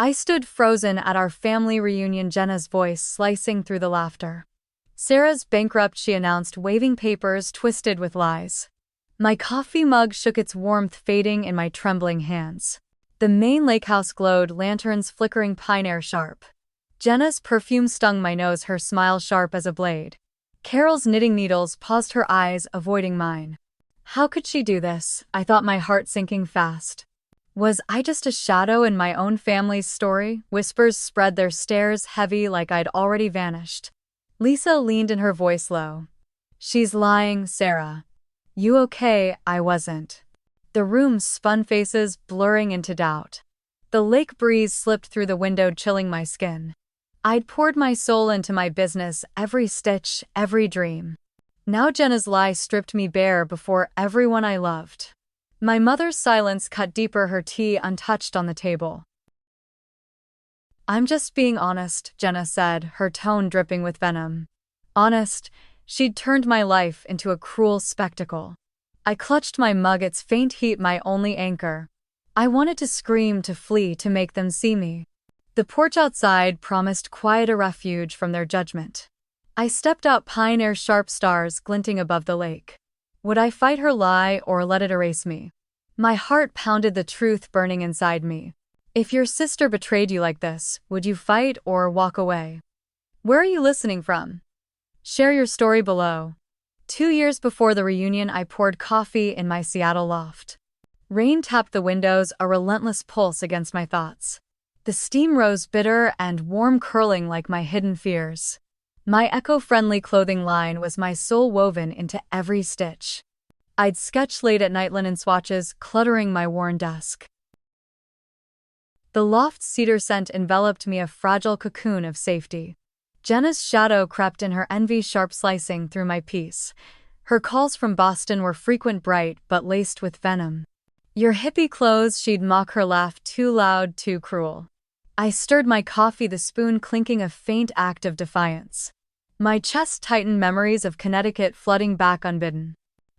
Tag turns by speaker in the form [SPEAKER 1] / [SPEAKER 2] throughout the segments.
[SPEAKER 1] I stood frozen at our family reunion, Jenna's voice slicing through the laughter. Sara's bankrupt, she announced, waving papers twisted with lies. My coffee mug shook, its warmth fading in my trembling hands. The Maine lakehouse glowed, lanterns flickering, pine air sharp. Jenna's perfume stung my nose, her smile sharp as a blade. Carol's knitting needles paused, her eyes avoiding mine. How could she do this? I thought, my heart sinking fast. Was I just a shadow in my own family's story? Whispers spread their stares, heavy like I'd already vanished. Lisa leaned in, her voice low. She's lying, Sara. You okay? I wasn't. The room spun, faces blurring into doubt. The lake breeze slipped through the window, chilling my skin. I'd poured my soul into my business, every stitch, every dream. Now Jenna's lie stripped me bare before everyone I loved. My mother's silence cut deeper, her tea untouched on the table. I'm just being honest, Jenna said, her tone dripping with venom. Honest, she'd turned my life into a cruel spectacle. I clutched my mug, its faint heat my only anchor. I wanted to scream, to flee, to make them see me. The porch outside promised quiet, a refuge from their judgment. I stepped out, pine air, sharp stars glinting above the lake. Would I fight her lie or let it erase me? My heart pounded, the truth burning inside me. If your sister betrayed you like this, would you fight or walk away? Where are you listening from? Share your story below. 2 years before the reunion, I poured coffee in my Seattle loft. Rain tapped the windows, a relentless pulse against my thoughts. The steam rose, bitter and warm, curling like my hidden fears. My eco-friendly clothing line was my soul, woven into every stitch. I'd sketch late at night, linen swatches cluttering my worn desk. The loft's cedar scent enveloped me, a fragile cocoon of safety. Jenna's shadow crept in, her envy sharp slicing through my peace. Her calls from Boston were frequent, bright but laced with venom. Your hippie clothes, she'd mock, her laugh too loud, too cruel. I stirred my coffee, the spoon clinking, a faint act of defiance. My chest tightened, memories of Connecticut flooding back unbidden.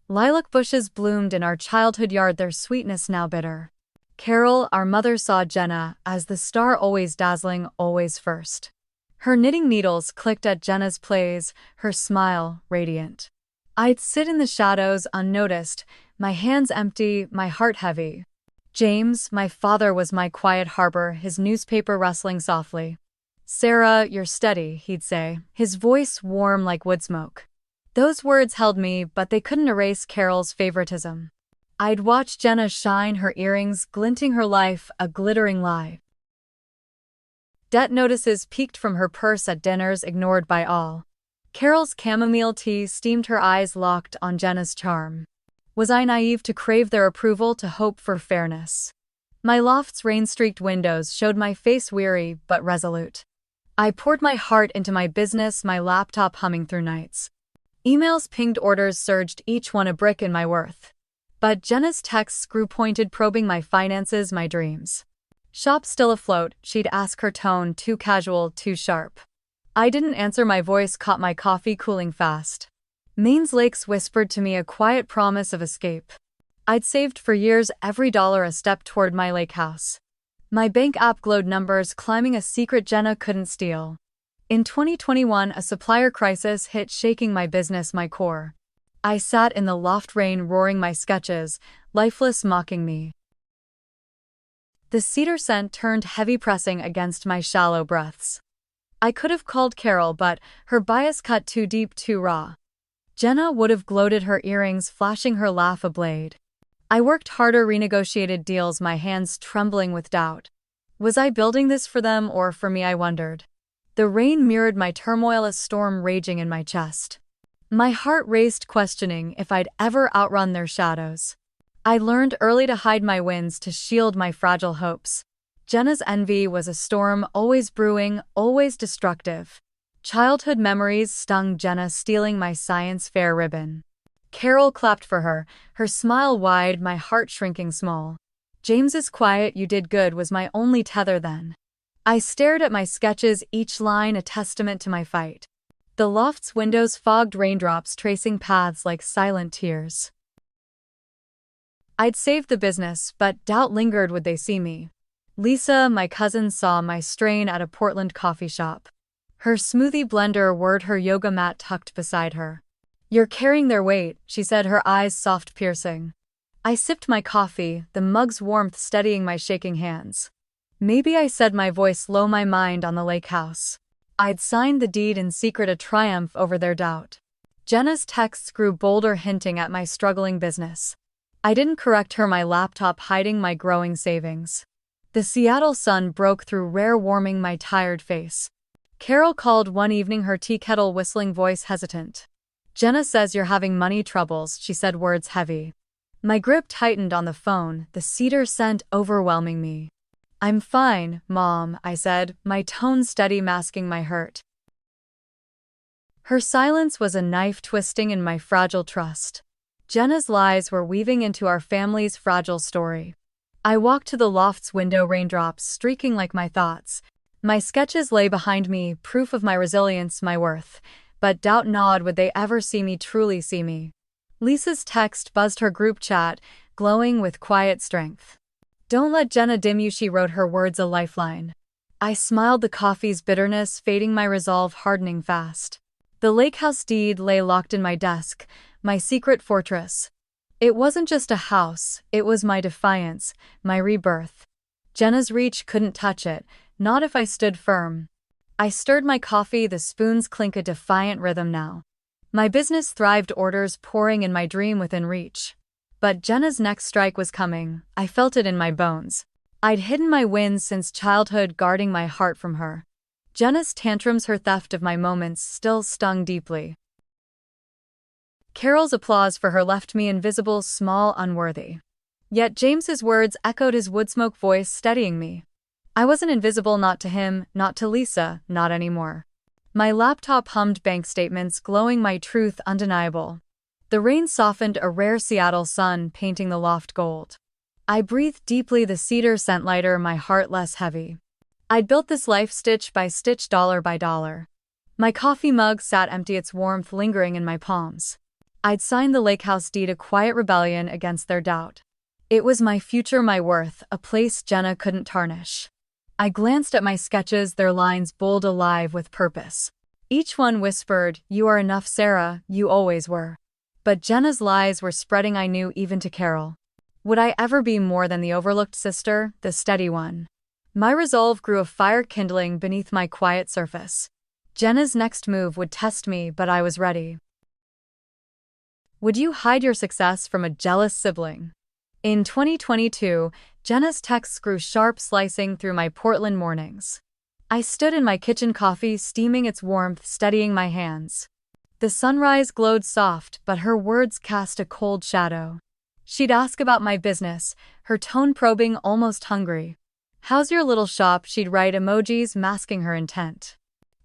[SPEAKER 1] Lilac bushes bloomed in our childhood yard, their sweetness now bitter. Carol, our mother, saw Jenna as the star, always dazzling, always first. Her knitting needles clicked at Jenna's plays, her smile radiant. I'd sit in the shadows unnoticed, my hands empty, my heart heavy. James, my father, was my quiet harbor, his newspaper rustling softly. Sara, you're steady, he'd say, his voice warm like wood smoke. Those words held me, but they couldn't erase Carol's favoritism. I'd watch Jenna shine, her earrings glinting, her life a glittering lie. Debt notices peeked from her purse at dinners, ignored by all. Carol's chamomile tea steamed, her eyes locked on Jenna's charm. Was I naive to crave their approval, to hope for fairness? My loft's rain-streaked windows showed my face, weary but resolute. I poured my heart into my business, my laptop humming through nights. Emails pinged, orders surged, each one a brick in my worth. But Jenna's texts grew pointed, probing my finances, my dreams. Shop still afloat, she'd ask, her tone too casual, too sharp. I didn't answer, my voice caught my coffee cooling fast. Maine's lakes whispered to me, a quiet promise of escape. I'd saved for years, every dollar a step toward my lake house. My bank app glowed, numbers climbing, a secret Jenna couldn't steal. In 2021, a supplier crisis hit, shaking my business, my core. I sat in the loft, rain roaring, my sketches, lifeless, mocking me. The cedar scent turned heavy, pressing against my shallow breaths. I could have called Carol, but her bias cut too deep, too raw. Jenna would have gloated, her earrings flashing, her laugh a blade. I worked harder, renegotiated deals, my hands trembling with doubt. Was I building this for them or for me, I wondered. The rain mirrored my turmoil, a storm raging in my chest. My heart raced, questioning if I'd ever outrun their shadows. I learned early to hide my wins, to shield my fragile hopes. Jenna's envy was a storm, always brewing, always destructive. Childhood memories stung Jenna, stealing my science fair ribbon. Carol clapped for her, her smile wide, my heart shrinking small. James's quiet "you did good" was my only tether then. I stared at my sketches, each line a testament to my fight. The loft's windows fogged, raindrops tracing paths like silent tears. I'd saved the business, but doubt lingered, would they see me? Lisa, my cousin, saw my strain at a Portland coffee shop. Her smoothie blender whirred, her yoga mat tucked beside her. "You're carrying their weight," she said, her eyes soft piercing. I sipped my coffee, the mug's warmth steadying my shaking hands. "Maybe," I said, my voice low, my mind on the lakehouse. I'd signed the deed in secret, a triumph over their doubt. Jenna's texts grew bolder, hinting at my struggling business. I didn't correct her, my laptop hiding my growing savings. The Seattle sun broke through, rare, warming my tired face. Carol called one evening, her tea kettle whistling, voice hesitant. "Jenna says you're having money troubles," she said, words heavy. My grip tightened on the phone, the cedar scent overwhelming me. "I'm fine, Mom," I said, my tone steady, masking my hurt. Her silence was a knife twisting in my fragile trust. Jenna's lies were weaving into our family's fragile story. I walked to the loft's window, raindrops streaking like my thoughts. My sketches lay behind me, proof of my resilience, my worth. But doubt gnawed, would they ever see me, truly see me? Lisa's text buzzed, her group chat, glowing with quiet strength. "Don't let Jenna dim you," she wrote, her words a lifeline. I smiled, the coffee's bitterness fading, my resolve hardening fast. The lakehouse deed lay locked in my desk, my secret fortress. It wasn't just a house, it was my defiance, my rebirth. Jenna's reach couldn't touch it, not if I stood firm. I stirred my coffee, the spoons clink, a defiant rhythm now. My business thrived, orders pouring in, my dream within reach. But Jenna's next strike was coming, I felt it in my bones. I'd hidden my wins since childhood, guarding my heart from her. Jenna's tantrums, her theft of my moments, still stung deeply. Carol's applause for her left me invisible, small, unworthy. Yet James's words echoed, his woodsmoke voice steadying me. I wasn't invisible, not to him, not to Lisa, not anymore. My laptop hummed bank statements, glowing, my truth undeniable. The rain softened, a rare Seattle sun painting the loft gold. I breathed deeply, the cedar scent lighter, my heart less heavy. I'd built this life stitch by stitch, dollar by dollar. My coffee mug sat empty, its warmth lingering in my palms. I'd signed the lakehouse deed, a quiet rebellion against their doubt. It was my future, my worth, a place Jenna couldn't tarnish. I glanced at my sketches, their lines bold, alive with purpose. Each one whispered, "You are enough, Sara, you always were." But Jenna's lies were spreading, I knew, even to Carol. Would I ever be more than the overlooked sister, the steady one? My resolve grew, a fire kindling beneath my quiet surface. Jenna's next move would test me, but I was ready. Would you hide your success from a jealous sibling? In 2022, Jenna's texts grew sharp, slicing through my Portland mornings. I stood in my kitchen, coffee steaming, its warmth steadying my hands. The sunrise glowed soft, but her words cast a cold shadow. She'd ask about my business, her tone probing, almost hungry. "How's your little shop?" she'd write, emojis masking her intent.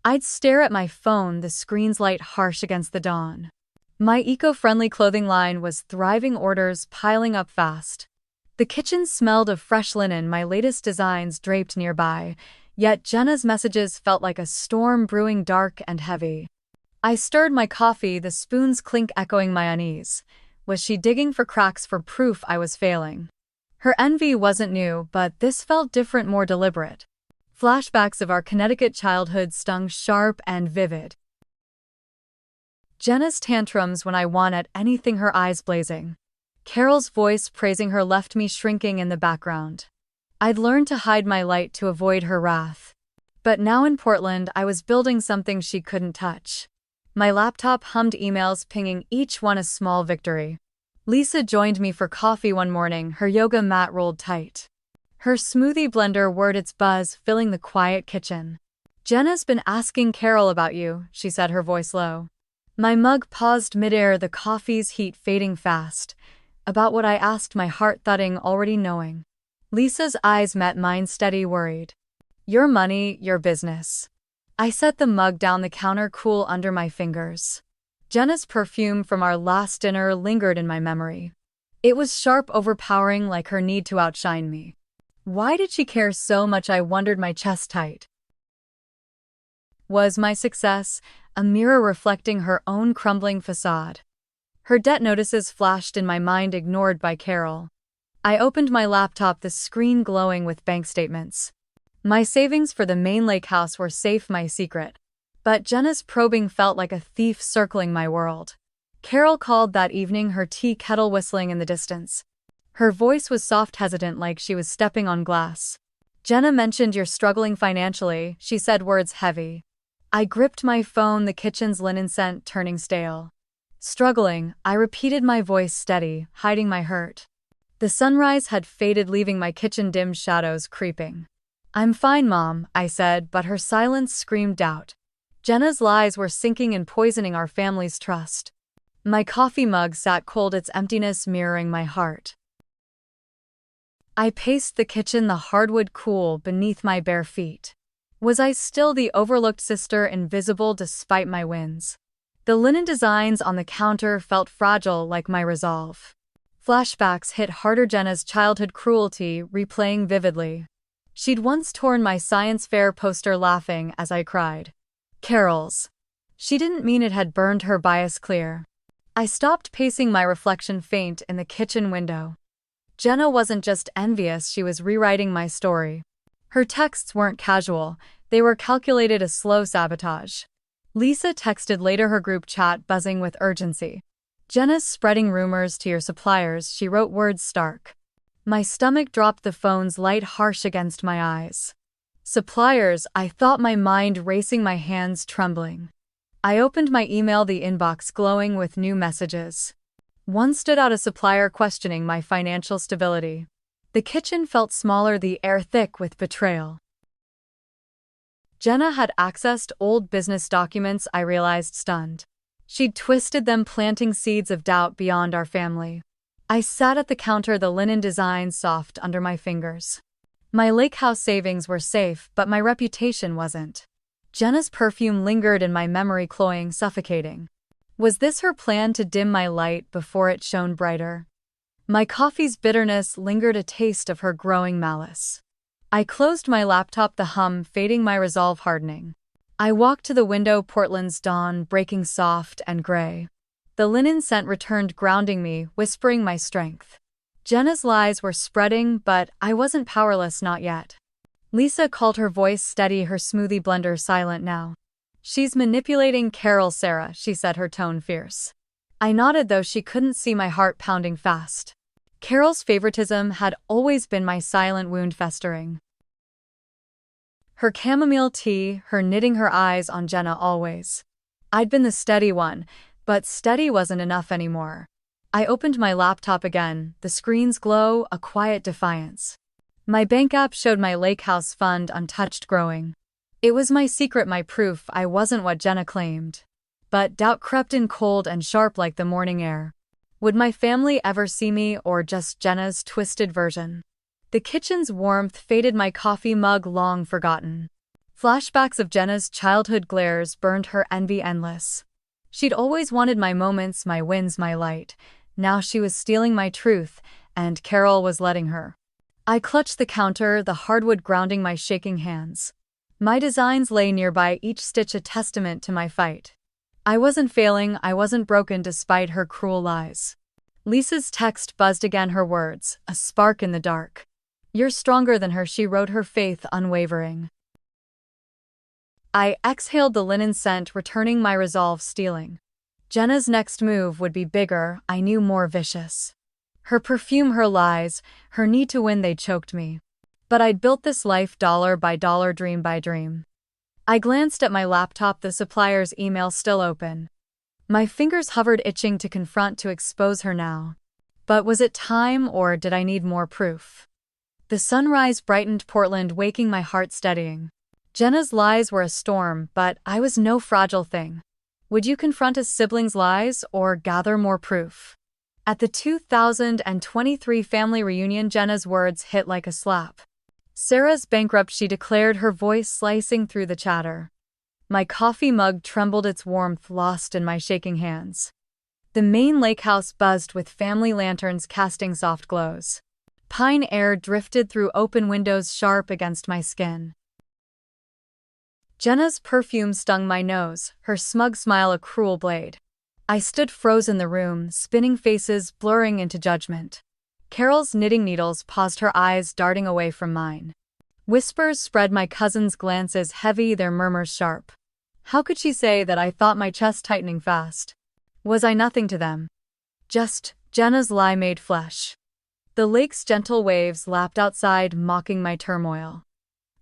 [SPEAKER 1] I'd stare at my phone, the screen's light harsh against the dawn. My eco-friendly clothing line was thriving, orders piling up fast. The kitchen smelled of fresh linen, my latest designs draped nearby, yet Jenna's messages felt like a storm brewing, dark and heavy. I stirred my coffee, the spoon's clink echoing my unease. Was she digging for cracks, for proof I was failing? Her envy wasn't new, but this felt different, more deliberate. Flashbacks of our Connecticut childhood stung sharp and vivid. Jenna's tantrums when I won at anything, her eyes blazing. Carol's voice praising her left me shrinking in the background. I'd learned to hide my light to avoid her wrath. But now in Portland, I was building something she couldn't touch. My laptop hummed, emails pinging, each one a small victory. Lisa joined me for coffee one morning, her yoga mat rolled tight. Her smoothie blender whirred, its buzz filling the quiet kitchen. "Jenna's been asking Carol about you," she said, her voice low. My mug paused midair, the coffee's heat fading fast. About what I asked, my heart thudding, already knowing. Lisa's eyes met mine, steady, worried. "Your money, your business." I set the mug down the counter, cool under my fingers. Jenna's perfume from our last dinner lingered in my memory. It was sharp, overpowering, like her need to outshine me. Why did she care so much, I wondered, my chest tight. Was my success a mirror reflecting her own crumbling facade? Her debt notices flashed in my mind, ignored by Carol. I opened my laptop, the screen glowing with bank statements. My savings for the Maine lakehouse were safe, my secret. But Jenna's probing felt like a thief circling my world. Carol called that evening, her tea kettle whistling in the distance. Her voice was soft, hesitant, like she was stepping on glass. Jenna mentioned you're struggling financially, she said, words heavy. I gripped my phone, the kitchen's linen scent turning stale. Struggling, I repeated, my voice steady, hiding my hurt. The sunrise had faded, leaving my kitchen dim shadows creeping. I'm fine, Mom, I said, but her silence screamed doubt. Jenna's lies were sinking and poisoning our family's trust. My coffee mug sat cold, its emptiness mirroring my heart. I paced the kitchen, the hardwood cool beneath my bare feet. Was I still the overlooked sister, invisible despite my wins? The linen designs on the counter felt fragile, like my resolve. Flashbacks hit harder, Jenna's childhood cruelty replaying vividly. She'd once torn my science fair poster, laughing as I cried. Carol's. She didn't mean it, had burned her bias clear. I stopped pacing, my reflection faint in the kitchen window. Jenna wasn't just envious, she was rewriting my story. Her texts weren't casual, they were calculated, a slow sabotage. Lisa texted later, her group chat buzzing with urgency. Jenna's spreading rumors to your suppliers, she wrote, words stark. My stomach dropped, the phone's light harsh against my eyes. Suppliers, I thought, my mind racing, my hands trembling. I opened my email, the inbox glowing with new messages. One stood out, a supplier questioning my financial stability. The kitchen felt smaller, the air thick with betrayal. Jenna had accessed old business documents, I realized, stunned. She'd twisted them, planting seeds of doubt beyond our family. I sat at the counter, the linen designs soft under my fingers. My lakehouse savings were safe, but my reputation wasn't. Jenna's perfume lingered in my memory, cloying, suffocating. Was this her plan to dim my light before it shone brighter? My coffee's bitterness lingered, a taste of her growing malice. I closed my laptop, the hum fading, my resolve hardening. I walked to the window, Portland's dawn breaking soft and gray. The linen scent returned, grounding me, whispering my strength. Jenna's lies were spreading, but I wasn't powerless, not yet. Lisa called, her voice steady, her smoothie blender silent now. She's manipulating Carol, Sara, she said, her tone fierce. I nodded, though she couldn't see my heart pounding fast. Carol's favoritism had always been my silent wound festering. Her chamomile tea, her knitting, her eyes on Jenna always. I'd been the steady one, but steady wasn't enough anymore. I opened my laptop again, the screen's glow, a quiet defiance. My bank app showed my lakehouse fund untouched, growing. It was my secret, my proof I wasn't what Jenna claimed. But doubt crept in, cold and sharp like the morning air. Would my family ever see me, or just Jenna's twisted version? The kitchen's warmth faded, my coffee mug long forgotten. Flashbacks of Jenna's childhood glares burned, her envy endless. She'd always wanted my moments, my wins, my light. Now she was stealing my truth, and Carol was letting her. I clutched the counter, the hardwood grounding my shaking hands. My designs lay nearby, each stitch a testament to my fight. I wasn't failing, I wasn't broken despite her cruel lies. Lisa's text buzzed again, her words, a spark in the dark. You're stronger than her, she wrote, her faith unwavering. I exhaled, the linen scent returning, my resolve stealing. Jenna's next move would be bigger, I knew, more vicious. Her perfume, her lies, her need to win, they choked me. But I'd built this life dollar by dollar, dream by dream. I glanced at my laptop, the supplier's email still open. My fingers hovered, itching to confront, to expose her now. But was it time, or did I need more proof? The sunrise brightened Portland, waking my heart steadying. Jenna's lies were a storm, but I was no fragile thing. Would you confront a sibling's lies, or gather more proof? At the 2023 family reunion, Jenna's words hit like a slap. Sara's bankrupt, she declared, her voice slicing through the chatter. My coffee mug trembled, its warmth lost in my shaking hands. The Maine lakehouse buzzed with family lanterns casting soft glows. Pine air drifted through open windows, sharp against my skin. Jenna's perfume stung my nose, her smug smile a cruel blade. I stood frozen, the room, spinning faces blurring into judgment. Carol's knitting needles paused, her eyes darting away from mine. Whispers spread, my cousin's glances heavy, their murmurs sharp. How could she say that? I thought, my chest tightening fast. Was I nothing to them? Just Jenna's lie made flesh. The lake's gentle waves lapped outside, mocking my turmoil.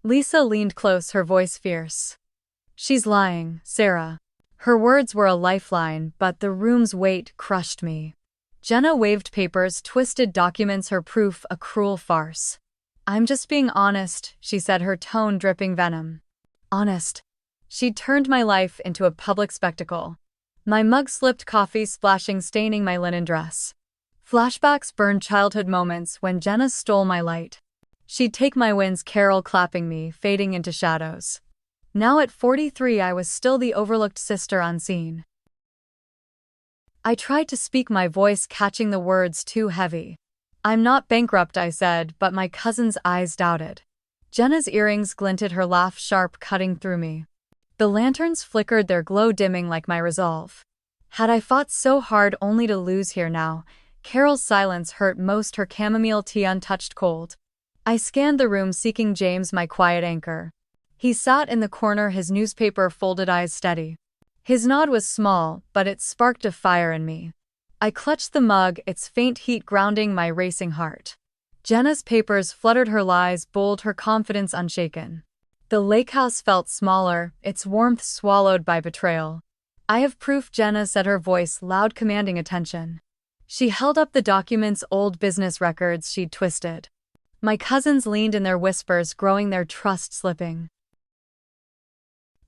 [SPEAKER 1] Lisa leaned close, her voice fierce. She's lying, Sara. Her words were a lifeline, but the room's weight crushed me. Jenna waved papers, twisted documents, her proof a cruel farce. I'm just being honest, she said, her tone dripping venom. Honest. She'd turned my life into a public spectacle. My mug slipped, coffee splashing, staining my linen dress. Flashbacks burned childhood moments when Jenna stole my light. She'd take my wins, Carol clapping me, fading into shadows. Now at 43, I was still the overlooked sister unseen. I tried to speak, my voice catching the words too heavy. I'm not bankrupt, I said, but my cousin's eyes doubted. Jenna's earrings glinted, her laugh sharp, cutting through me. The lanterns flickered, their glow dimming like my resolve. Had I fought so hard only to lose here now? Carol's silence hurt most, her chamomile tea untouched cold. I scanned the room, seeking James, my quiet anchor. He sat in the corner, his newspaper folded, eyes steady. His nod was small, but it sparked a fire in me. I clutched the mug, its faint heat grounding my racing heart. Jenna's papers fluttered, her lies bold, her confidence unshaken. The lakehouse felt smaller, its warmth swallowed by betrayal. I have proof, Jenna said, her voice loud, commanding attention. She held up the documents, old business records she'd twisted. My cousins leaned in, their whispers growing, their trust slipping.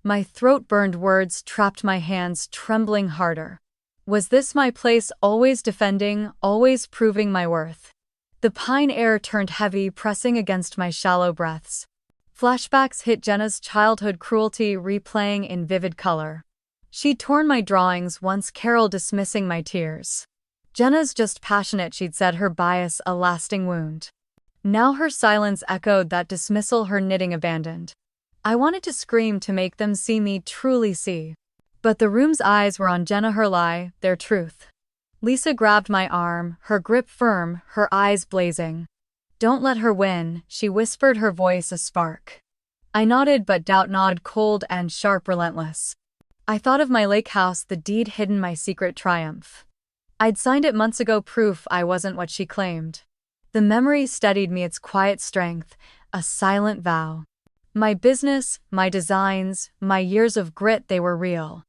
[SPEAKER 1] My throat burned, words trapped, my hands trembling harder. Was this my place, always defending, always proving my worth? The pine air turned heavy, pressing against my shallow breaths. Flashbacks hit, Jenna's childhood cruelty replaying in vivid color. She'd torn my drawings once, Carol dismissing my tears. Jenna's just passionate, she'd said, her bias a lasting wound. Now her silence echoed that dismissal, her knitting abandoned. I wanted to scream to make them see me, truly see. But the room's eyes were on Jenna, her lie, their truth. Lisa grabbed my arm, her grip firm, her eyes blazing. Don't let her win, she whispered, her voice a spark. I nodded, but doubt gnawed, cold and sharp, relentless. I thought of my lake house, the deed hidden, my secret triumph. I'd signed it months ago, proof I wasn't what she claimed. The memory steadied me, its quiet strength, a silent vow. My business, my designs, my years of grit, they were real.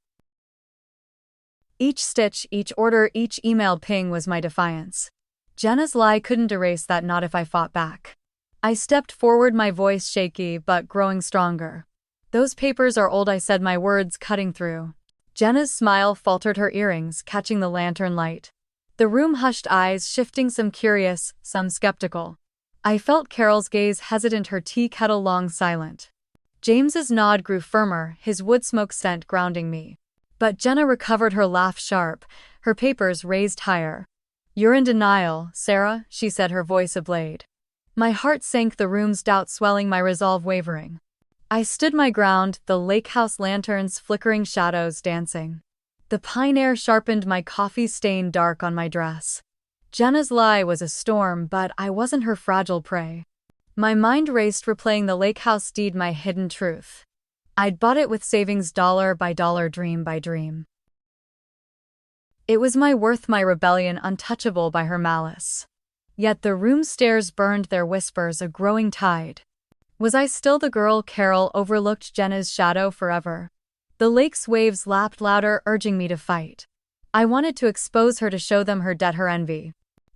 [SPEAKER 1] Each stitch, each order, each email ping was my defiance. Jenna's lie couldn't erase that, not if I fought back. I stepped forward, my voice shaky but growing stronger. Those papers are old, I said, my words cutting through. Jenna's smile faltered, her earrings catching the lantern light. The room hushed, eyes shifting, some curious, some skeptical. I felt Carol's gaze hesitant, her tea kettle long silent. James's nod grew firmer, his wood smoke scent grounding me. But Jenna recovered, her laugh sharp, her papers raised higher. You're in denial, Sara, she said, her voice a blade. My heart sank, the room's doubt swelling, my resolve wavering. I stood my ground, the lakehouse lanterns flickering, shadows dancing. The pine air sharpened, my coffee stained dark on my dress. Jenna's lie was a storm, but I wasn't her fragile prey. My mind raced, replaying the lakehouse deed, my hidden truth. I'd bought it with savings, dollar by dollar, dream by dream. It was my worth, my rebellion, untouchable by her malice. Yet the room's stairs burned, their whispers a growing tide. Was I still the girl Carol overlooked, Jenna's shadow forever? The lake's waves lapped louder, urging me to fight. I wanted to expose her, to show them her debt, her envy.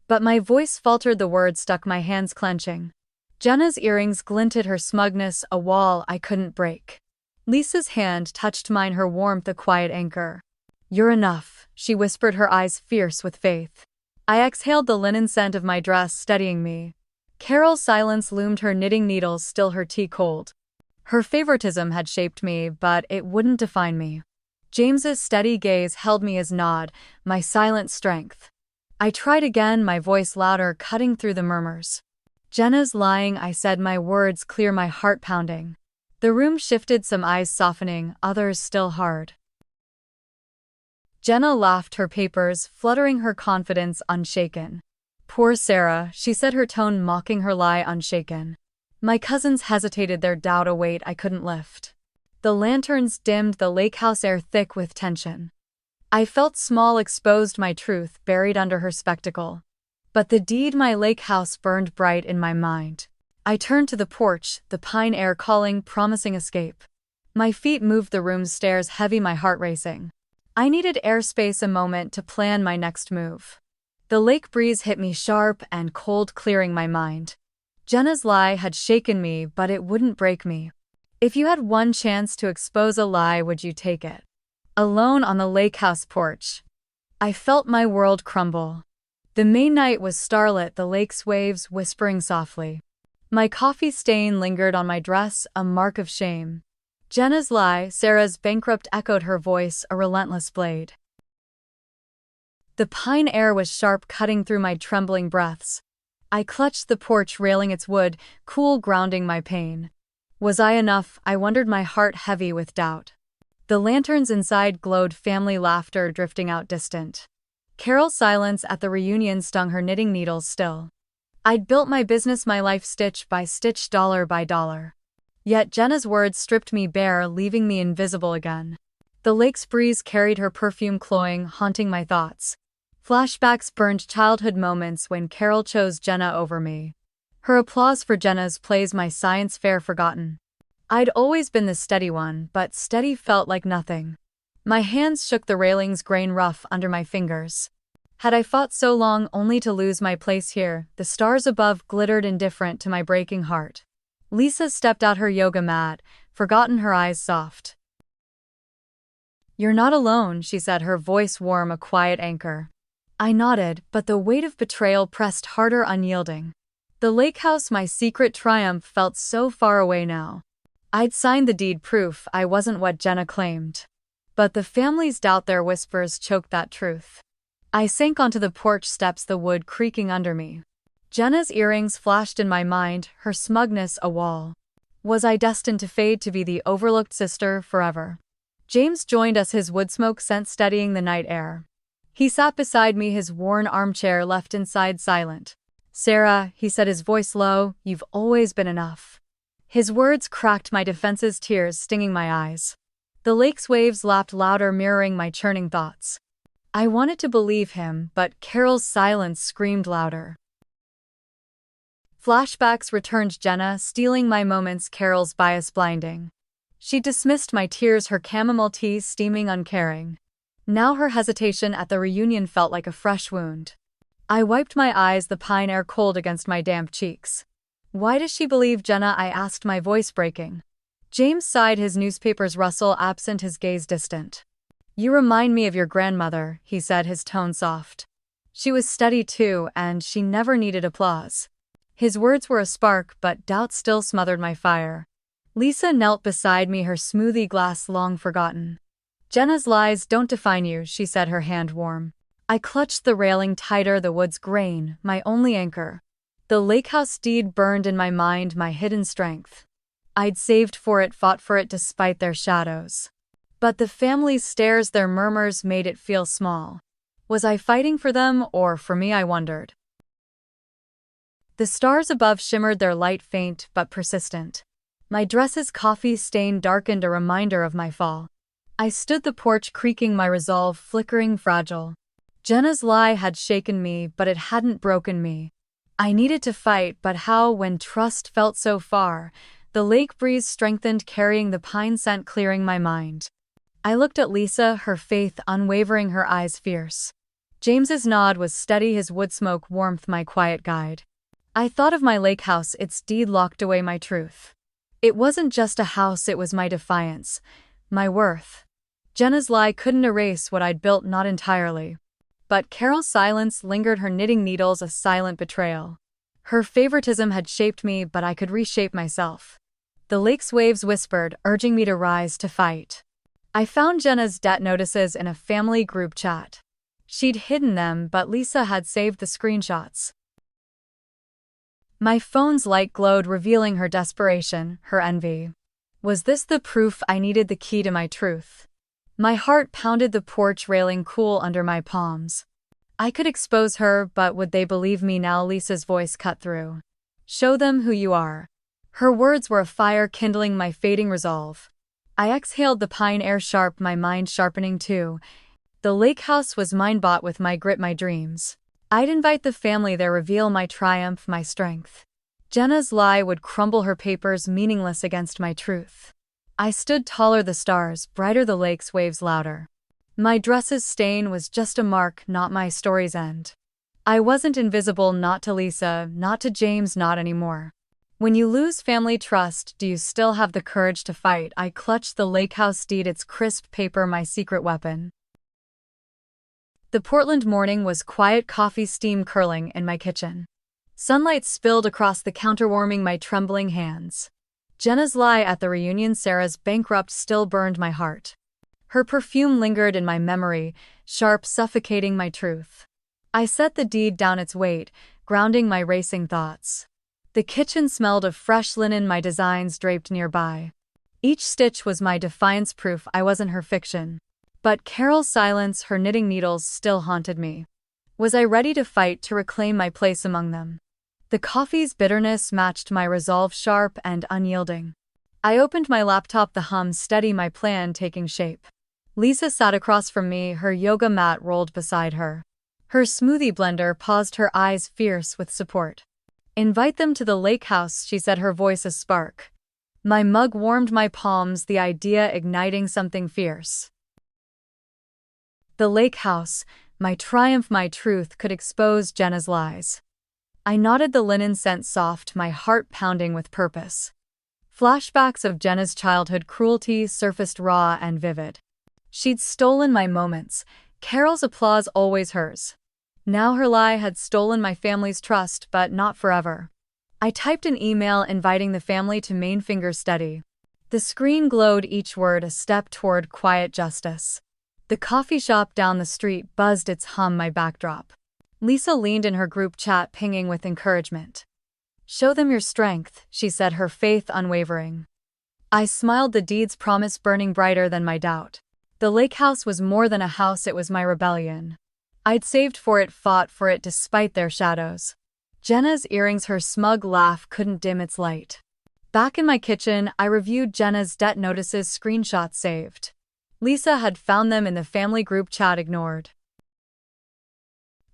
[SPEAKER 1] But my voice faltered, the words stuck, my hands clenching. Jenna's earrings glinted, her smugness a wall I couldn't break. Lisa's hand touched mine, her warmth a quiet anchor. You're enough, she whispered, her eyes fierce with faith. I exhaled, the linen scent of my dress steadying me. Carol's silence loomed, her knitting needles still, her tea cold. Her favoritism had shaped me, but it wouldn't define me. James's steady gaze held me, his nod, my silent strength. I tried again, my voice louder, cutting through the murmurs. Jenna's lying, I said, my words clear, my heart pounding. The room shifted, some eyes softening, others still hard. Jenna laughed, her papers fluttering, her confidence unshaken. Poor Sara, she said, her tone mocking her lie unshaken. My cousins hesitated, their doubt a weight I couldn't lift. The lanterns dimmed the lakehouse air thick with tension. I felt small, exposed my truth buried under her spectacle. But the deed, my lakehouse, burned bright in my mind. I turned to the porch, the pine air calling, promising escape. My feet moved the room's stairs, heavy, my heart racing. I needed airspace, a moment to plan my next move. The lake breeze hit me sharp and cold, clearing my mind. Jenna's lie had shaken me, but it wouldn't break me. If you had one chance to expose a lie, would you take it? Alone on the lakehouse porch, I felt my world crumble. The Maine night was starlit, the lake's waves whispering softly. My coffee stain lingered on my dress, a mark of shame. Jenna's lie, Sara's bankrupt, echoed her voice, a relentless blade. The pine air was sharp, cutting through my trembling breaths. I clutched the porch railing, its wood, cool, grounding my pain. Was I enough? I wondered, my heart heavy with doubt. The lanterns inside glowed, family laughter drifting out distant. Carol's silence at the reunion stung, her knitting needles still. I'd built my business, my life, stitch by stitch, dollar by dollar. Yet Jenna's words stripped me bare, leaving me invisible again. The lake's breeze carried her perfume, cloying, haunting my thoughts. Flashbacks burned childhood moments when Carol chose Jenna over me. Her applause for Jenna's plays, my science fair forgotten. I'd always been the steady one, but steady felt like nothing. My hands shook, the railings grain rough under my fingers. Had I fought so long only to lose my place here? The stars above glittered, indifferent to my breaking heart. Lisa stepped out her yoga mat, forgotten, her eyes soft. "You're not alone," she said, her voice warm, a quiet anchor. I nodded, but the weight of betrayal pressed harder, unyielding. The lakehouse, my secret triumph, felt so far away now. I'd signed the deed, proof I wasn't what Jenna claimed. But the family's doubt, their whispers choked that truth. I sank onto the porch steps, the wood creaking under me. Jenna's earrings flashed in my mind, her smugness a wall. Was I destined to fade, to be the overlooked sister forever? James joined us, his wood smoke scent steadying the night air. He sat beside me, his worn armchair left inside, silent. "Sara," he said, his voice low, "you've always been enough." His words cracked my defenses, tears stinging my eyes. The lake's waves lapped louder, mirroring my churning thoughts. I wanted to believe him, but Carol's silence screamed louder. Flashbacks returned, Jenna stealing my moments, Carol's bias blinding. She dismissed my tears, her chamomile tea steaming, uncaring. Now her hesitation at the reunion felt like a fresh wound. I wiped my eyes, the pine air cold against my damp cheeks. "Why does she believe Jenna?" I asked, my voice breaking. James sighed, his newspaper's rustle absent, his gaze distant. "You remind me of your grandmother," he said, his tone soft. "She was steady too, and she never needed applause." His words were a spark, but doubt still smothered my fire. Lisa knelt beside me, her smoothie glass long forgotten. "Jenna's lies don't define you," she said, her hand warm. I clutched the railing tighter, the wood's grain, my only anchor. The lakehouse deed burned in my mind, my hidden strength. I'd saved for it, fought for it despite their shadows. But the family's stares, their murmurs made it feel small. Was I fighting for them or for me, I wondered. The stars above shimmered, their light faint but persistent. My dress's coffee stain darkened, a reminder of my fall. I stood the porch, creaking, my resolve flickering, fragile. Jenna's lie had shaken me, but it hadn't broken me. I needed to fight, but how, when trust felt so far? The lake breeze strengthened, carrying the pine scent, clearing my mind. I looked at Lisa, her faith unwavering, her eyes fierce. James's nod was steady, his wood smoke warmth, my quiet guide. I thought of my lake house, its deed locked away my truth. It wasn't just a house, it was my defiance, my worth. Jenna's lie couldn't erase what I'd built, not entirely. But Carol's silence lingered, her knitting needles a silent betrayal. Her favoritism had shaped me, but I could reshape myself. The lake's waves whispered, urging me to rise, to fight. I found Jenna's debt notices in a family group chat. She'd hidden them, but Lisa had saved the screenshots. My phone's light glowed, revealing her desperation, her envy. Was this the proof I needed, the key to my truth? My heart pounded, the porch railing cool under my palms. I could expose her, but would they believe me now? Lisa's voice cut through. Show them who you are. Her words were a fire kindling my fading resolve. I exhaled the pine air sharp, my mind sharpening too. The lake house was mine, bought with my grit, my dreams. I'd invite the family there, reveal my triumph, my strength. Jenna's lie would crumble, her papers meaningless against my truth. I stood taller, the stars brighter, the lake's waves louder. My dress's stain was just a mark, not my story's end. I wasn't invisible, not to Lisa, not to James, not anymore. When you lose family trust, do you still have the courage to fight? I clutched the lakehouse deed, its crisp paper my secret weapon. The Portland morning was quiet, coffee steam curling in my kitchen. Sunlight spilled across the counter, warming my trembling hands. Jenna's lie at the reunion, Sara's bankrupt, still burned my heart. Her perfume lingered in my memory, sharp, suffocating my truth. I set the deed down, its weight, grounding my racing thoughts. The kitchen smelled of fresh linen, my designs draped nearby. Each stitch was my defiance, proof I wasn't her fiction. But Carol's silence, her knitting needles, still haunted me. Was I ready to fight to reclaim my place among them? The coffee's bitterness matched my resolve, sharp and unyielding. I opened my laptop, the hum steady, my plan taking shape. Lisa sat across from me, her yoga mat rolled beside her. Her smoothie blender paused, her eyes fierce with support. Invite them to the lake house, she said, her voice a spark. My mug warmed my palms, the idea igniting something fierce. The lake house, my triumph, my truth, could expose Jenna's lies. I nodded, the linen scent soft, my heart pounding with purpose. Flashbacks of Jenna's childhood cruelty surfaced raw and vivid. She'd stolen my moments, Carol's applause always hers. Now her lie had stolen my family's trust, but not forever. I typed an email inviting the family to Maine, fingers steady. The screen glowed, each word a step toward quiet justice. The coffee shop down the street buzzed, its hum my backdrop. Lisa leaned in her group chat, pinging with encouragement. Show them your strength, she said, her faith unwavering. I smiled, the deed's promise burning brighter than my doubt. The lake house was more than a house, it was my rebellion. I'd saved for it, fought for it despite their shadows. Jenna's earrings, her smug laugh couldn't dim its light. Back in my kitchen, I reviewed Jenna's debt notices, screenshots saved. Lisa had found them in the family group chat, ignored.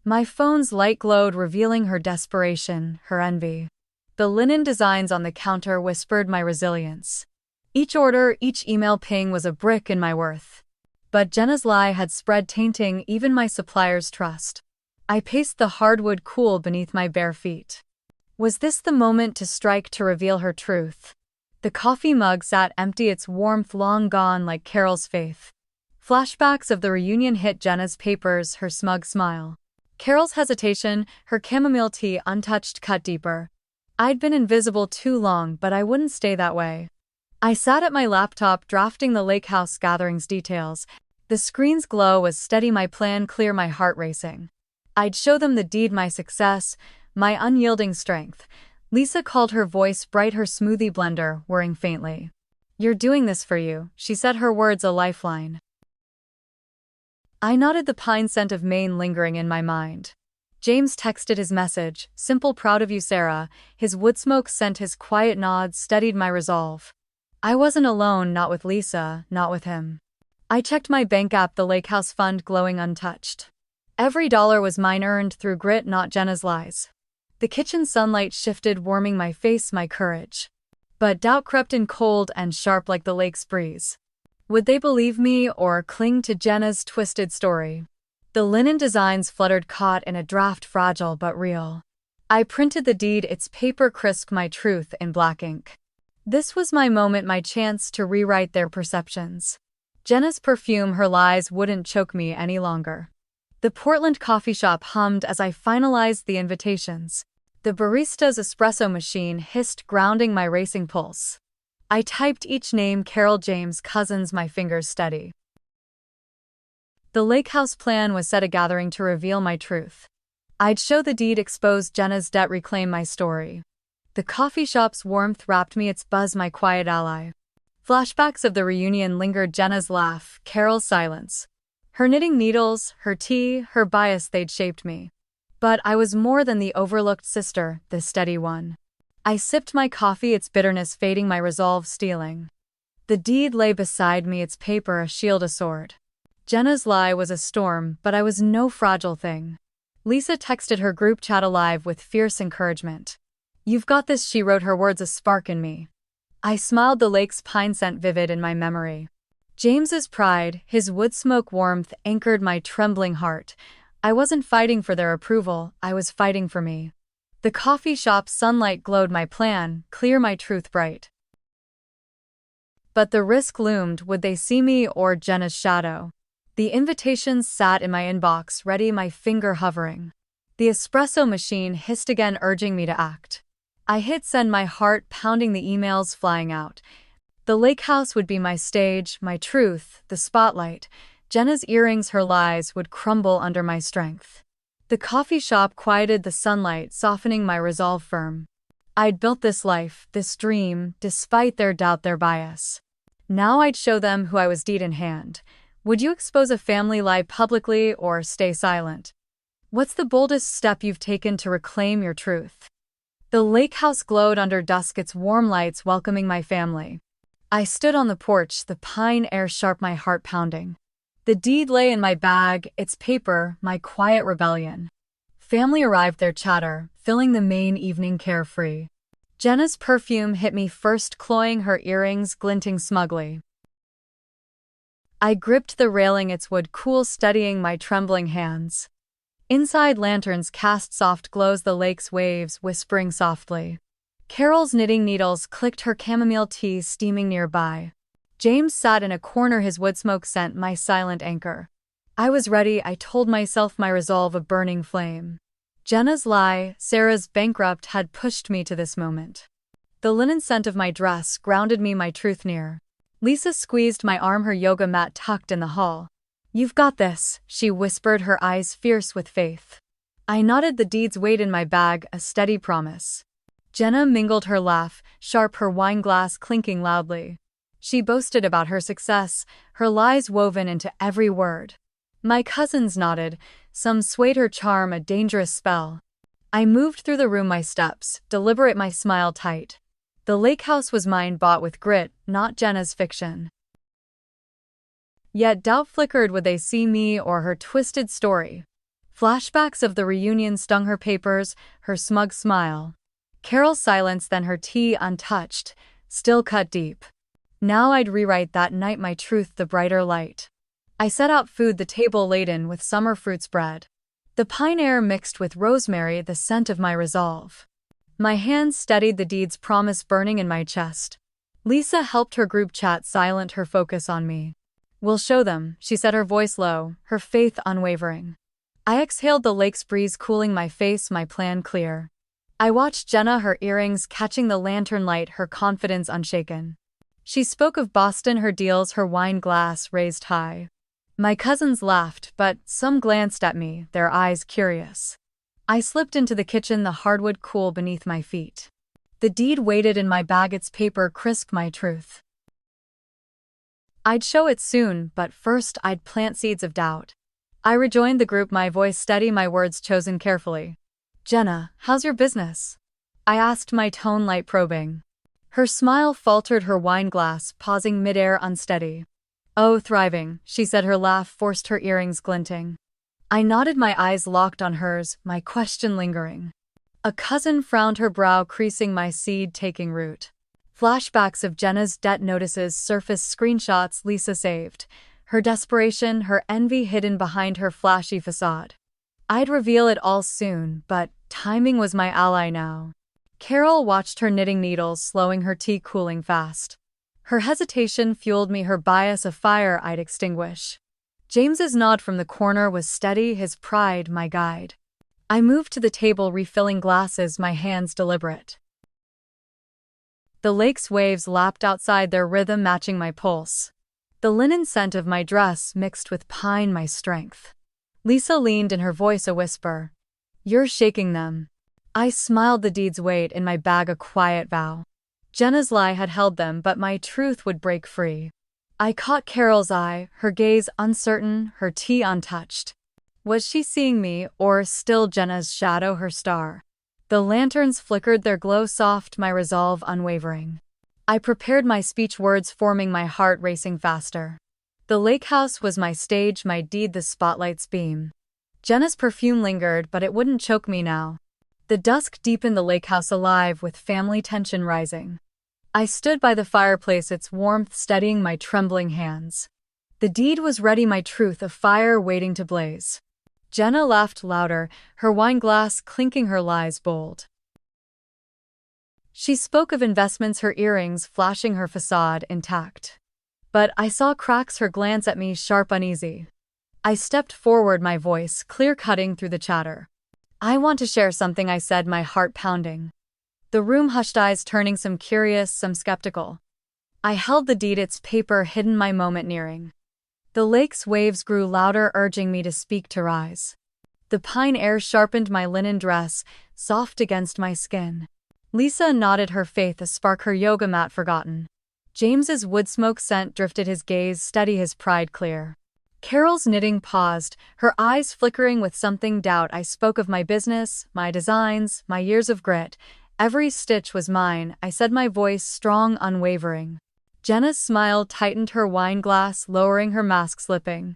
[SPEAKER 1] My phone's light glowed, revealing her desperation, her envy. The linen designs on the counter whispered my resilience. Each order, each email ping was a brick in my worth. But Jenna's lie had spread, tainting even my supplier's trust. I paced the hardwood cool beneath my bare feet. Was this the moment to strike, to reveal her truth? The coffee mug sat empty, its warmth long gone, like Carol's faith. Flashbacks of the reunion hit Jenna's papers, her smug smile. Carol's hesitation, her chamomile tea untouched, cut deeper. I'd been invisible too long, but I wouldn't stay that way. I sat at my laptop, drafting the lake house gatherings details. The screen's glow was steady, my plan clear, my heart racing. I'd show them the deed, my success, my unyielding strength. Lisa called, her voice bright, her smoothie blender whirring faintly. You're doing this for you, she said, her words a lifeline. I nodded, the pine scent of Maine lingering in my mind. James texted his message, simple, proud of you, Sara. His wood smoke scent, his quiet nods steadied my resolve. I wasn't alone, not with Lisa, not with him. I checked my bank app, the lake house fund glowing untouched. Every dollar was mine, earned through grit, not Jenna's lies. The kitchen sunlight shifted, warming my face, my courage. But doubt crept in, cold and sharp like the lake's breeze. Would they believe me or cling to Jenna's twisted story? The linen designs fluttered, caught in a draft, fragile but real. I printed the deed, its paper crisp, my truth in black ink. This was my moment, my chance to rewrite their perceptions. Jenna's perfume, her lies wouldn't choke me any longer. The Portland coffee shop hummed as I finalized the invitations. The barista's espresso machine hissed, grounding my racing pulse. I typed each name, Carol, James, Cousins, my fingers steady. The lake house plan was set, a gathering to reveal my truth. I'd show the deed, expose Jenna's debt, reclaim my story. The coffee shop's warmth wrapped me, its buzz my quiet ally. Flashbacks of the reunion lingered, Jenna's laugh, Carol's silence. Her knitting needles, her tea, her bias, they'd shaped me. But I was more than the overlooked sister, the steady one. I sipped my coffee, its bitterness fading, my resolve stealing. The deed lay beside me, its paper a shield, a sword. Jenna's lie was a storm, but I was no fragile thing. Lisa texted her group chat alive with fierce encouragement. "You've got this," she wrote, her words a spark in me. I smiled, the lake's pine scent vivid in my memory. James's pride, his wood smoke warmth anchored my trembling heart. I wasn't fighting for their approval, I was fighting for me. The coffee shop's sunlight glowed my plan, clear, my truth bright. But the risk loomed, would they see me or Jenna's shadow? The invitations sat in my inbox, ready, my finger hovering. The espresso machine hissed again, urging me to act. I hit send, my heart pounding, the emails flying out. The lakehouse would be my stage, my truth, the spotlight. Jenna's earrings, her lies, would crumble under my strength. The coffee shop quieted the sunlight, softening my resolve firm. I'd built this life, this dream, despite their doubt, their bias. Now I'd show them who I was, deed in hand. Would you expose a family lie publicly or stay silent? What's the boldest step you've taken to reclaim your truth? The lakehouse glowed under dusk, its warm lights welcoming my family. I stood on the porch, the pine air sharp, my heart pounding. The deed lay in my bag, its paper, my quiet rebellion. Family arrived, their chatter, filling the Maine evening carefree. Jenna's perfume hit me first, cloying, her earrings glinting smugly. I gripped the railing, its wood cool, steadying my trembling hands. Inside, lanterns cast soft glows, the lake's waves whispering softly. Carol's knitting needles clicked, her chamomile tea steaming nearby. James sat in a corner, his wood smoke scent my silent anchor. I was ready, I told myself, my resolve a burning flame. Jenna's lie, Sara's bankrupt, had pushed me to this moment. The linen scent of my dress grounded me, my truth near. Lisa squeezed my arm, her yoga mat tucked in the hall. "You've got this," she whispered, her eyes fierce with faith. I nodded, the deed's weight in my bag, a steady promise. Jenna mingled, her laugh sharp, her wine glass clinking loudly. She boasted about her success, her lies woven into every word. My cousins nodded, some swayed, her charm a dangerous spell. I moved through the room, my steps deliberate, my smile tight. The lakehouse was mine, bought with grit, not Jenna's fiction. Yet doubt flickered, would they see me or her twisted story? Flashbacks of the reunion stung, her papers, her smug smile. Carol's silence, then her tea untouched, still cut deep. Now I'd rewrite that night, my truth, the brighter light. I set out food, the table laden with summer fruit spread. The pine air mixed with rosemary, the scent of my resolve. My hands steadied, the deed's promise burning in my chest. Lisa helped her group chat silent, her focus on me. "We'll show them," she said, her voice low, her faith unwavering. I exhaled, the lake's breeze cooling my face, my plan clear. I watched Jenna, her earrings catching the lantern light, her confidence unshaken. She spoke of Boston, her deals, her wine glass raised high. My cousins laughed, but some glanced at me, their eyes curious. I slipped into the kitchen, the hardwood cool beneath my feet. The deed waited in my bag, its paper crisp, my truth. I'd show it soon, but first I'd plant seeds of doubt. I rejoined the group, my voice steady, my words chosen carefully. "Jenna, how's your business?" I asked, my tone light probing. Her smile faltered, her wine glass pausing midair unsteady. "Oh, thriving," she said, her laugh forced, her earrings glinting. I nodded, my eyes locked on hers, my question lingering. A cousin frowned, her brow creasing, my seed taking root. Flashbacks of Jenna's debt notices surfaced, screenshots Lisa saved. Her desperation, her envy hidden behind her flashy facade. I'd reveal it all soon, but timing was my ally now. Carol watched her knitting needles, slowing, her tea cooling fast. Her hesitation fueled me, her bias a fire I'd extinguish. James's nod from the corner was steady, his pride my guide. I moved to the table, refilling glasses, my hands deliberate. The lake's waves lapped outside, their rhythm matching my pulse. The linen scent of my dress mixed with pine, my strength. Lisa leaned in, her voice a whisper. "You're shaking them." I smiled, the deed's weight in my bag a quiet vow. Jenna's lie had held them, but my truth would break free. I caught Carol's eye, her gaze uncertain, her tea untouched. Was she seeing me, or still Jenna's shadow, her star? The lanterns flickered their glow soft, my resolve unwavering. I prepared my speech, words forming, my heart racing faster. The lakehouse was my stage, my deed the spotlight's beam. Jenna's perfume lingered, but it wouldn't choke me now. The dusk deepened, the lakehouse alive with family tension rising. I stood by the fireplace, its warmth steadying my trembling hands. The deed was ready, my truth a fire waiting to blaze. Jenna laughed louder, her wine glass clinking, her lies bold. She spoke of investments, her earrings flashing, her facade intact. But I saw cracks, her glance at me sharp, uneasy. I stepped forward, my voice clear-cutting through the chatter. I want to share something, I said, my heart pounding. The room hushed, eyes turning, some curious, some skeptical. I held the deed, its paper hidden, my moment nearing. The lake's waves grew louder, urging me to speak, to rise. The pine air sharpened my linen dress, soft against my skin. Lisa nodded, her faith a spark, her yoga mat forgotten. James's wood smoke scent drifted, his gaze steady, his pride clear. Carol's knitting paused, her eyes flickering with something doubt. I spoke of my business, my designs, my years of grit. Every stitch was mine, I said, my voice strong, unwavering. Jenna's smile tightened, her wine glass lowering, her mask slipping.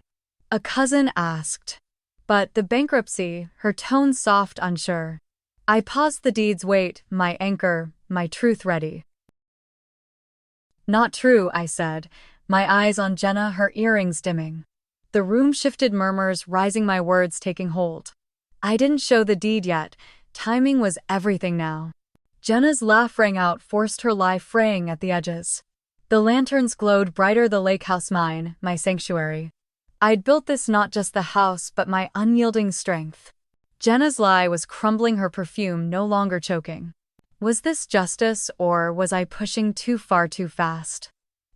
[SPEAKER 1] A cousin asked. But the bankruptcy, her tone soft, unsure. I paused, the deed's weight, my anchor, my truth ready. Not true, I said, my eyes on Jenna, her earrings dimming. The room shifted, murmurs rising, my words taking hold. I didn't show the deed yet, timing was everything now. Jenna's laugh rang out, forced, her lie fraying at the edges. The lanterns glowed brighter, the lakehouse mine, my sanctuary. I'd built this not just the house but my unyielding strength. Jenna's lie was crumbling, her perfume no longer choking. Was this justice, or was I pushing too far too fast?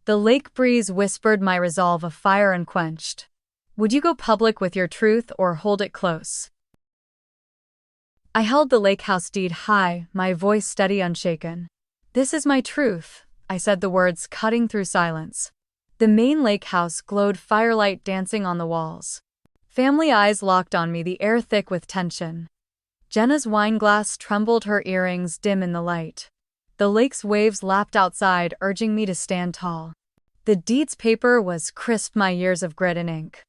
[SPEAKER 1] The lake breeze whispered, my resolve a fire unquenched. Would you go public with your truth or hold it close? I held the lakehouse deed high, my voice steady, unshaken. This is my truth, I said, the words cutting through silence. The Maine lakehouse glowed, firelight dancing on the walls. Family eyes locked on me, the air thick with tension. Jenna's wine glass trembled, her earrings dim in the light. The lake's waves lapped outside, urging me to stand tall. The deed's paper was crisp, my years of grit and ink.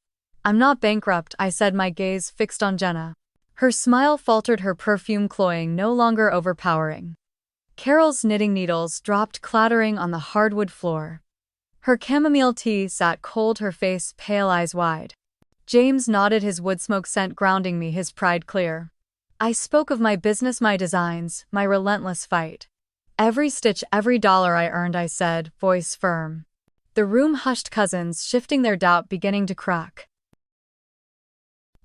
[SPEAKER 1] I'm not bankrupt, I said, my gaze fixed on Jenna. Her smile faltered, her perfume cloying, no longer overpowering. Carol's knitting needles dropped clattering on the hardwood floor. Her chamomile tea sat cold, her face pale, eyes wide. James nodded, his wood smoke scent grounding me, his pride clear. I spoke of my business, my designs, my relentless fight. Every stitch, every dollar I earned, I said, voice firm. The room hushed, cousins shifting, their doubt beginning to crack.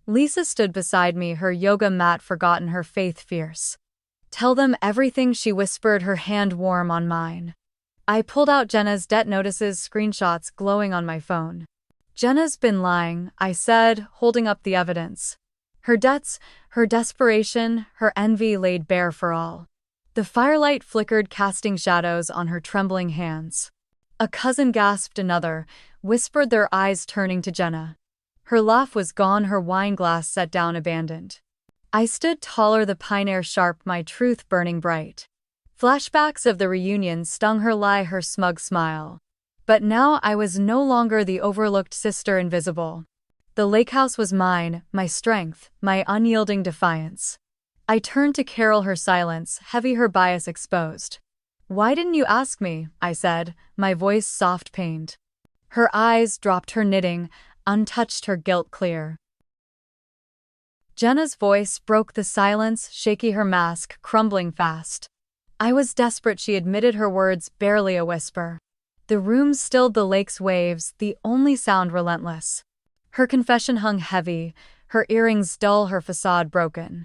[SPEAKER 1] Lisa stood beside me, her yoga mat forgotten, her faith fierce. Tell them everything, she whispered, her hand warm on mine. I pulled out Jenna's debt notices, screenshots glowing on my phone. Jenna's been lying, I said, holding up the evidence. Her debts, her desperation, her envy laid bare for all. The firelight flickered, casting shadows on her trembling hands. A cousin gasped, another whispered, their eyes turning to Jenna. Her laugh was gone, her wine glass set down abandoned. I stood taller, the pine air sharp, my truth burning bright. Flashbacks of the reunion stung, her lie, her smug smile. But now I was no longer the overlooked sister, invisible. The lakehouse was mine, my strength, my unyielding defiance. I turned to Carol, her silence heavy, her bias exposed. Why didn't you ask me? I said, my voice soft pained. Her eyes dropped, her knitting untouched, her guilt clear. Jenna's voice broke the silence, shaky, her mask crumbling fast. I was desperate, she admitted, her words barely a whisper. The room stilled, the lake's waves, the only sound relentless. Her confession hung heavy, her earrings dull, her facade broken.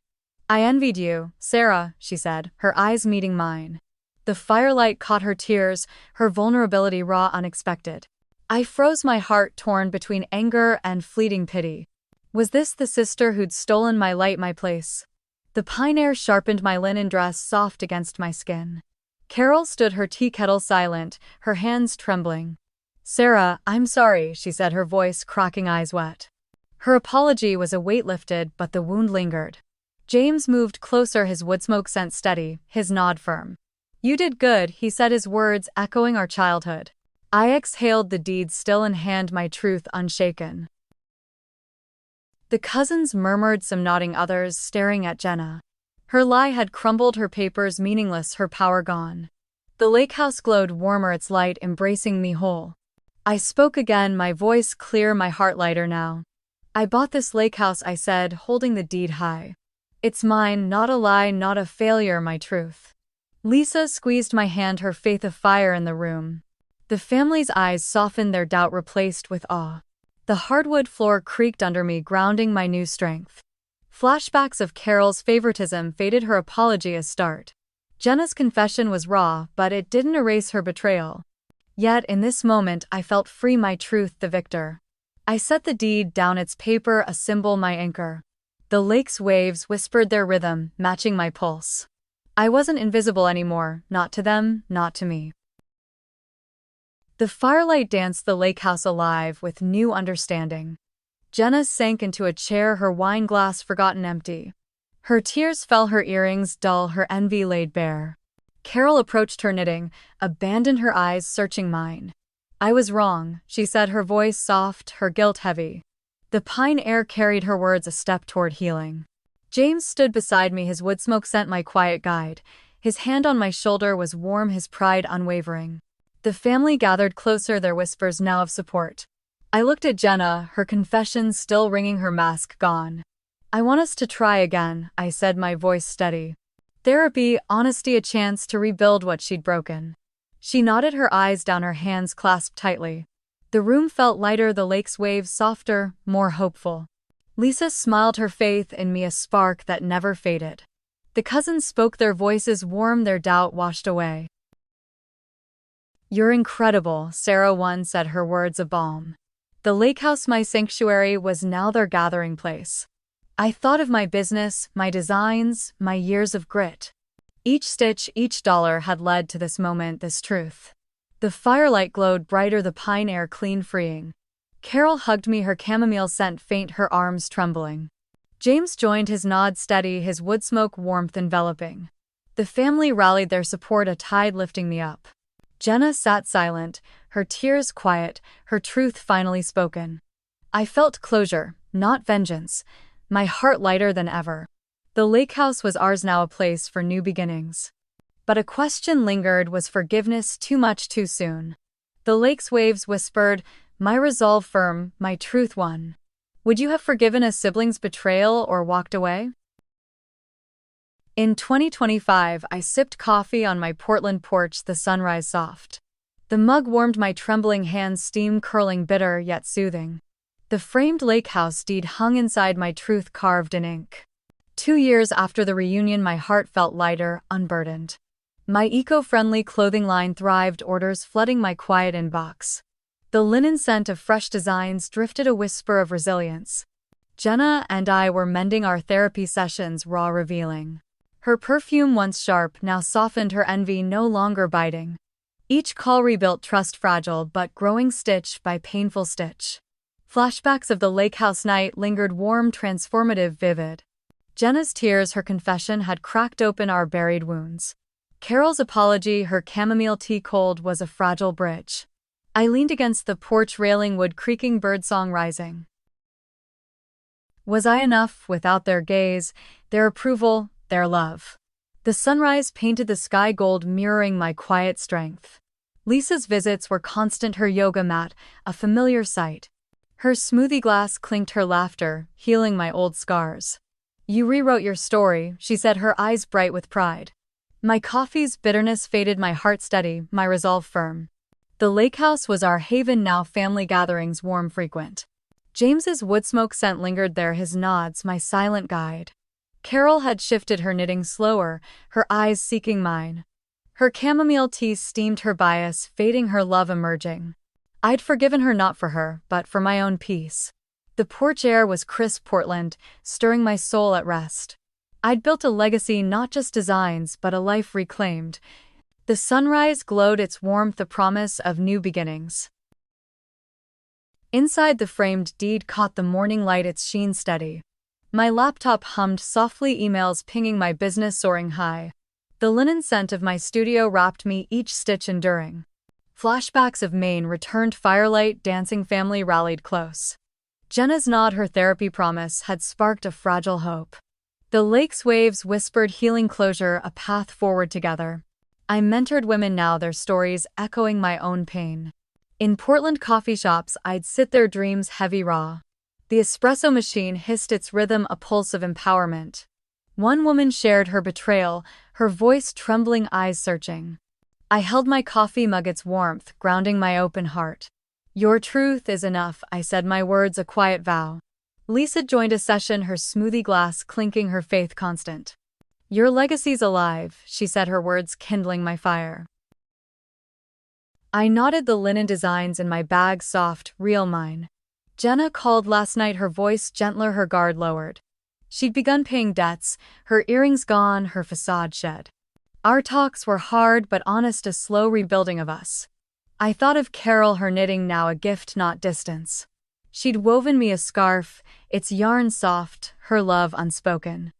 [SPEAKER 1] I envied you, Sara, she said, her eyes meeting mine. The firelight caught her tears, her vulnerability raw, unexpected. I froze, my heart torn between anger and fleeting pity. Was this the sister who'd stolen my light, my place? The pine air sharpened, my linen dress soft against my skin. Carol stood, her tea kettle silent, her hands trembling. Sara, I'm sorry, she said, her voice cracking, eyes wet. Her apology was a weight lifted, but the wound lingered. James moved closer, his wood smoke scent steady, his nod firm. You did good, he said, his words echoing our childhood. I exhaled, the deed still in hand, my truth unshaken. The cousins murmured, some nodding, others staring at Jenna. Her lie had crumbled, her papers meaningless, her power gone. The lakehouse glowed warmer, its light embracing me whole. I spoke again, my voice clear, my heart lighter now. I bought this lakehouse, I said, holding the deed high. It's mine, not a lie, not a failure, my truth. Lisa squeezed my hand, her faith a fire in the room. The family's eyes softened, their doubt replaced with awe. The hardwood floor creaked under me, grounding my new strength. Flashbacks of Carol's favoritism faded, her apology a start. Jenna's confession was raw, but it didn't erase her betrayal. Yet in this moment I felt free, my truth the victor. I set the deed down, its paper a symbol, my anchor. The lake's waves whispered their rhythm, matching my pulse. I wasn't invisible anymore, not to them, not to me. The firelight danced the lakehouse alive with new understanding. Jenna sank into a chair, her wine glass forgotten empty. Her tears fell, her earrings dull, her envy laid bare. Carol approached her knitting, abandoned, her eyes searching mine. I was wrong, she said, her voice soft, her guilt heavy. The pine air carried her words a step toward healing. James stood beside me, his wood smoke scent my quiet guide. His hand on my shoulder was warm, his pride unwavering. The family gathered closer, their whispers now of support. I looked at Jenna, her confession still ringing, her mask gone. I want us to try again, I said, my voice steady. Therapy, honesty, a chance to rebuild what she'd broken. She nodded, her eyes down, her hands clasped tightly. The room felt lighter, the lake's waves softer, more hopeful. Lisa smiled, her faith in me a spark that never faded. The cousins spoke, their voices warm, their doubt washed away. You're incredible, Sara once said, her words a balm. The lakehouse, my sanctuary, was now their gathering place. I thought of my business, my designs, my years of grit. Each stitch, each dollar had led to this moment, this truth. The firelight glowed brighter, the pine air clean freeing. Carol hugged me, her chamomile scent faint, her arms trembling. James joined, his nod steady, his wood smoke warmth enveloping. The family rallied, their support a tide lifting me up. Jenna sat silent, her tears quiet, her truth finally spoken. I felt closure, not vengeance, my heart lighter than ever. The lakehouse was ours now, a place for new beginnings. But a question lingered, was forgiveness too much too soon? The lake's waves whispered, my resolve firm, my truth won. Would you have forgiven a sibling's betrayal or walked away? In 2025, I sipped coffee on my Portland porch, the sunrise soft. The mug warmed my trembling hands, steam curling bitter yet soothing. The framed lakehouse deed hung inside, my truth carved in ink. 2 years after the reunion, my heart felt lighter, unburdened. My eco-friendly clothing line thrived, orders flooding my quiet inbox. The linen scent of fresh designs drifted, a whisper of resilience. Jenna and I were mending our therapy sessions, raw revealing. Her perfume, once sharp, now softened, her envy no longer biting. Each call rebuilt trust, fragile but growing stitch by painful stitch. Flashbacks of the lakehouse night lingered, warm, transformative, vivid. Jenna's tears, her confession, had cracked open our buried wounds. Carol's apology, her chamomile tea cold, was a fragile bridge. I leaned against the porch railing, wood creaking, birdsong rising. Was I enough without their gaze, their approval, their love? The sunrise painted the sky gold, mirroring my quiet strength. Lisa's visits were constant, her yoga mat, a familiar sight. Her smoothie glass clinked, her laughter, healing my old scars. You rewrote your story, she said, her eyes bright with pride. My coffee's bitterness faded, my heart steady, my resolve firm. The lakehouse was our haven now, family gatherings warm frequent. James's wood smoke scent lingered there, his nods my silent guide. Carol had shifted, her knitting slower, her eyes seeking mine. Her chamomile tea steamed, her bias fading, her love emerging. I'd forgiven her, not for her, but for my own peace. The porch air was crisp Portland, stirring my soul at rest. I'd built a legacy, not just designs, but a life reclaimed. The sunrise glowed, its warmth a promise of new beginnings. Inside, the framed deed caught the morning light, its sheen steady. My laptop hummed softly, emails pinging, my business soaring high. The linen scent of my studio wrapped me, each stitch enduring. Flashbacks of Maine returned, firelight dancing, family rallied close. Jenna's nod, her therapy promise, had sparked a fragile hope. The lake's waves whispered healing closure, a path forward together. I mentored women now, their stories echoing my own pain. In Portland coffee shops, I'd sit there, dreams heavy raw. The espresso machine hissed its rhythm, a pulse of empowerment. One woman shared her betrayal, her voice trembling, eyes searching. I held my coffee mug, its warmth grounding my open heart. Your truth is enough, I said, my words a quiet vow. Lisa joined a session, her smoothie glass clinking, her faith constant. Your legacy's alive, she said, her words kindling my fire. I nodded, the linen designs in my bag soft, real, mine. Jenna called last night, her voice gentler, her guard lowered. She'd begun paying debts, her earrings gone, her facade shed. Our talks were hard but honest, a slow rebuilding of us. I thought of Carol, her knitting now a gift, not distance. She'd woven me a scarf, its yarn soft, her love unspoken.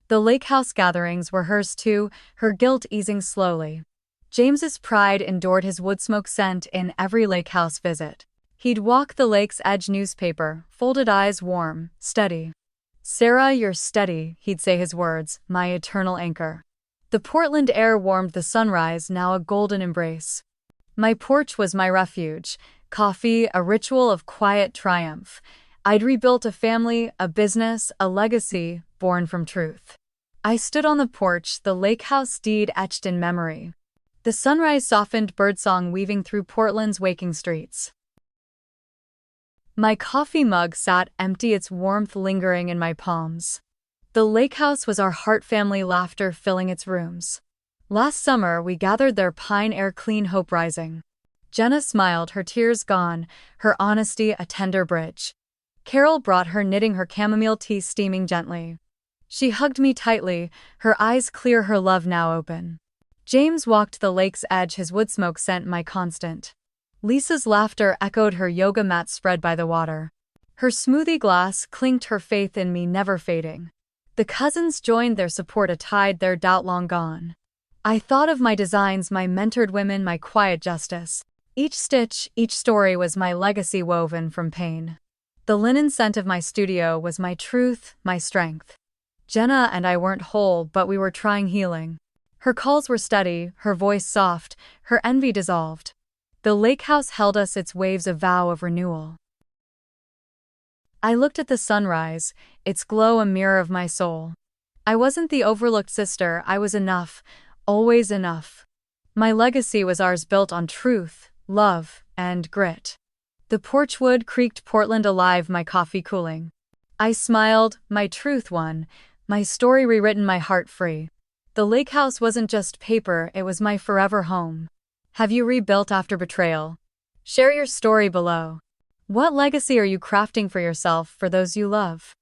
[SPEAKER 1] The lakehouse gatherings were hers too, her guilt easing slowly. James's pride endured, his woodsmoke scent in every lakehouse visit. He'd walk the lake's edge, newspaper, folded eyes warm, steady. Sara, you're steady, he'd say, his words, my eternal anchor. The Portland air warmed, the sunrise now a golden embrace. My porch was my refuge, coffee a ritual of quiet triumph. I'd rebuilt a family, a business, a legacy born from truth. I stood on the porch, the lakehouse deed etched in memory. The sunrise softened, birdsong weaving through Portland's waking streets. My coffee mug sat empty, its warmth lingering in my palms. The lakehouse was our heart, family laughter filling its rooms. Last summer we gathered there, pine air clean, hope rising. Jenna smiled, her tears gone, her honesty a tender bridge. Carol brought her knitting, her chamomile tea steaming gently. She hugged me tightly, her eyes clear, her love now open. James walked the lake's edge, his woodsmoke scent my constant. Lisa's laughter echoed, her yoga mat spread by the water. Her smoothie glass clinked, her faith in me never fading. The cousins joined, their support a tide, their doubt long gone. I thought of my designs, my mentored women, my quiet justice. Each stitch, each story was my legacy woven from pain. The linen scent of my studio was my truth, my strength. Jenna and I weren't whole, but we were trying healing. Her calls were steady, her voice soft, her envy dissolved. The lakehouse held us, its waves a vow of renewal. I looked at the sunrise, its glow a mirror of my soul. I wasn't the overlooked sister, I was enough, always enough. My legacy was ours, built on truth, love, and grit. The porch wood creaked, Portland alive, my coffee cooling. I smiled, my truth won, my story rewritten, my heart free. The lakehouse wasn't just paper, it was my forever home. Have you rebuilt after betrayal? Share your story below. What legacy are you crafting for yourself, for those you love?